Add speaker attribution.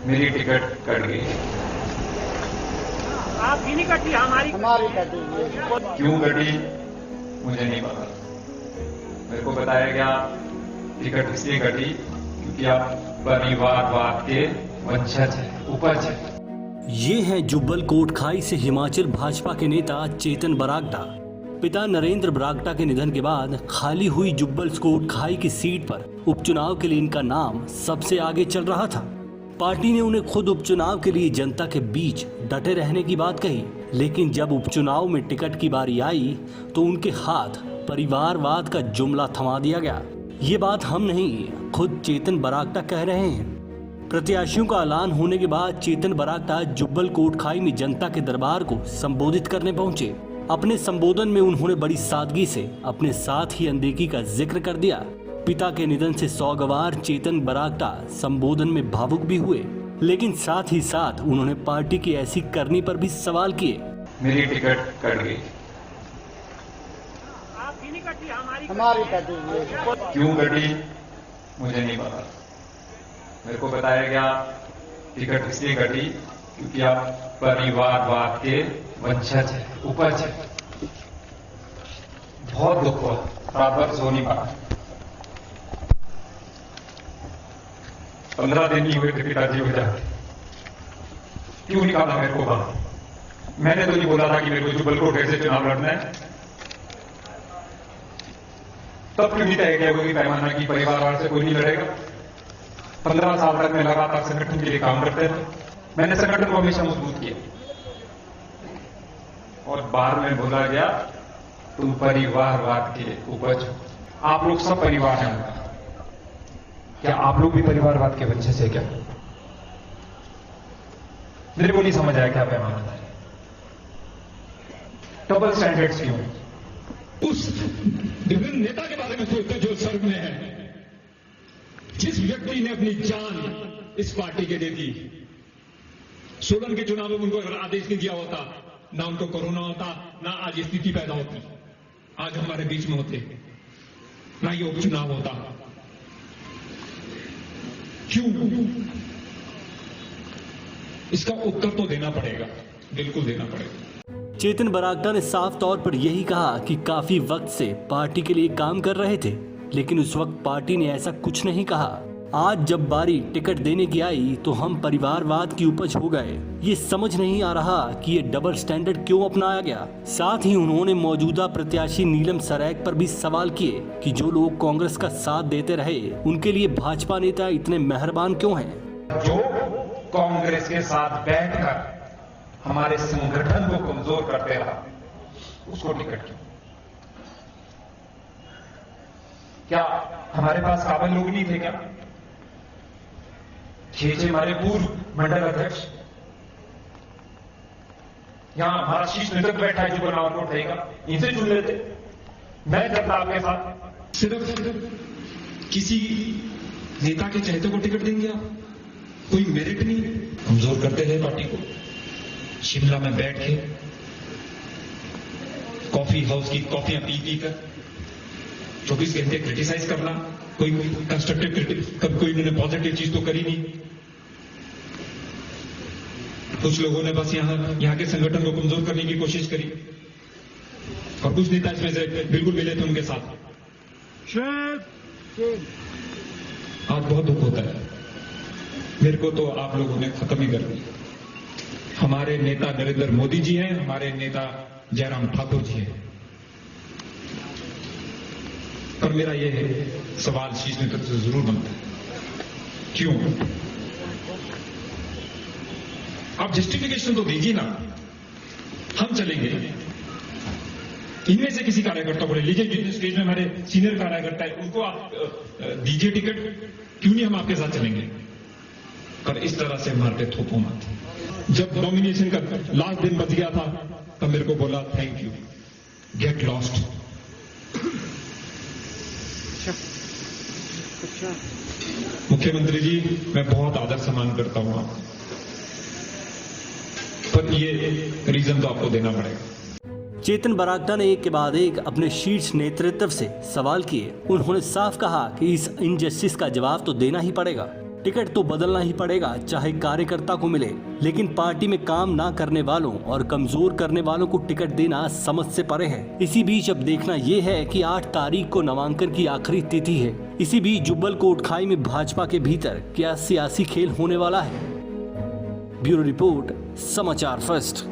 Speaker 1: मेरी ticket cut गई।
Speaker 2: आपकी नहीं कटी, हमारी
Speaker 3: कटी।
Speaker 1: क्यों कटी मुझे नहीं पता। मेरे को बताया गया टिकट इसलिए कटी क्योंकि आप परिवारवाद के वंशज है, उपज है।
Speaker 4: ये हैं जुब्बल कोटखाई से हिमाचल भाजपा के नेता चेतन बरागटा। पिता नरेंद्र बरागटा के निधन के बाद खाली हुई जुब्बल कोटखाई की सीट पर उपचुनाव के लिए इनका नाम सबसे आगे चल रहा था। पार्टी ने उन्हें खुद उपचुनाव के लिए जनता के बीच डटे रहने की बात कही, लेकिन जब उपचुनाव में टिकट की बारी आई तो उनके हाथ परिवारवाद का जुमला थमा दिया गया। ये बात हम नहीं, खुद चेतन बरागटा कह रहे हैं। प्रत्याशियों का ऐलान होने के बाद चेतन बरागटा जुब्बल कोटखाई में जनता के दरबार को संबोधित करने पहुंचे। अपने संबोधन में उन्होंने बड़ी सादगी से अपने साथ ही अनदेखी का जिक्र कर दिया। पिता के निधन से सौगवार चेतन बरागटा संबोधन में भावुक भी हुए, लेकिन साथ ही साथ उन्होंने पार्टी की ऐसी करनी पर भी सवाल किए।
Speaker 1: मेरी टिकट कट गई।
Speaker 2: आपकी नहीं कटी,
Speaker 3: हमारी कटी।
Speaker 1: क्यों कटी मुझे नहीं पता। मेरे को बताया गया टिकट इसलिए कटी क्योंकि आप परिवारवाद के वंशज है, उपज है। बहुत दुख हुआ, रात भर सो नहीं पाया। 15 दिन ही हुए थे पिताजी हो जाते। क्यों निकाला मेरे को बाहर? मैंने तो नहीं बोला था कि मेरे को जुब्बल कोटखाई से चुनाव लड़ना है। तब क्यों नहीं तय किया कोई पैमाना की परिवारवाद से कोई नहीं लड़ेगा? 15 साल तक मैं लगातार संगठन के लिए काम करते थे। मैंने संगठन को हमेशा मजबूत किया और बाद में बोला गया तुम परिवारवाद के उपज हो। आप लोग सब परिवार हैं। क्या आप लोग भी परिवारवाद के वंशज से क्या? मेरे को नहीं समझ आया क्या पैमाना है। डबल स्टैंडर्ड्स क्यों?
Speaker 5: उस विभिन्न नेता के बारे में सोचते जो स्वर्ग में है, जिस व्यक्ति ने अपनी जान इस पार्टी के लिए दी। 16 के चुनाव में उनको अगर आदेश नहीं दिया होता, ना उनको कोरोना होता, ना आज ये स्थिति पैदा होती, आज हमारे बीच में होते, ना ये उपचुनाव होता। क्यों? इसका उत्तर तो देना पड़ेगा, बिल्कुल देना पड़ेगा।
Speaker 4: चेतन बरागटा ने साफ तौर पर यही कहा कि काफी वक्त से पार्टी के लिए काम कर रहे थे, लेकिन उस वक्त पार्टी ने ऐसा कुछ नहीं कहा। आज जब बारी टिकट देने की आई तो हम परिवारवाद की उपज हो गए। ये समझ नहीं आ रहा कि ये डबल स्टैंडर्ड क्यों अपनाया गया। साथ ही उन्होंने मौजूदा प्रत्याशी नीलम सरैक पर भी सवाल किए कि जो लोग कांग्रेस का साथ देते रहे उनके लिए भाजपा नेता इतने मेहरबान क्यों हैं।
Speaker 1: जो कांग्रेस के साथ बैठकर हमारे संगठन को कमजोर करते रहा, उसको टिकट क्यों? क्या हमारे पास काबिल लोग नहीं थे क्या? छह हमारे पूर्व मंडल अध्यक्ष, यहां हमारा शीर्ष नेतृत्व बैठा है जो बनावट को उठाएगा, इनसे चुन लेते। मैं जब था आपके साथ।
Speaker 5: सिर्फ किसी नेता के चहेते को टिकट देंगे आप? कोई मेरिट नहीं? कमजोर करते रहे पार्टी को। शिमला में बैठ के कॉफी हाउस की कॉफियां पी कर 24 घंटे क्रिटिसाइज करना, कोई कंस्ट्रक्टिव कब कोई इन्होंने पॉजिटिव चीज तो करी नहीं। कुछ लोगों ने बस यहां के संगठन को कमजोर करने की कोशिश करी और कुछ नेता इसमें से बिल्कुल मिले थे उनके साथ। आज बहुत दुख होता है। मेरे को तो आप लोगों ने खत्म ही कर दिया। हमारे नेता नरेंद्र मोदी जी हैं, हमारे नेता जयराम ठाकुर जी हैं, पर मेरा यह सवाल शीर्ष नेतृत्व से जरूर बनता है, क्यों? आप जस्टिफिकेशन तो दीजिए ना। हम चलेंगे, इनमें से किसी कार्यकर्ता को ले लीजिए, जिस स्टेज में हमारे सीनियर कार्यकर्ता है उनको आप दीजिए टिकट, क्यों नहीं हम आपके साथ चलेंगे। पर इस तरह से मार के थोपो मत। जब नॉमिनेशन का लास्ट दिन बच गया था तब मेरे को बोला थैंक यू, गेट लॉस्ट। मुख्यमंत्री जी, मैं बहुत आदर सम्मान करता हूं आपका, पर ये रीजन तो आपको देना पड़ेगा।
Speaker 4: चेतन बरागटा ने एक के बाद एक अपने शीर्ष नेतृत्व से सवाल किए। उन्होंने साफ कहा कि इस इनजस्टिस का जवाब तो देना ही पड़ेगा। टिकट तो बदलना ही पड़ेगा, चाहे कार्यकर्ता को मिले, लेकिन पार्टी में काम ना करने वालों और कमजोर करने वालों को टिकट देना समझ से परे है। इसी बीच अब देखना यह है कि 8 तारीख को नामांकन की आखिरी तिथि है। इसी बीच जुब्बल कोटखाई में भाजपा के भीतर क्या सियासी खेल होने वाला है? ब्यूरो रिपोर्ट, समाचार फर्स्ट।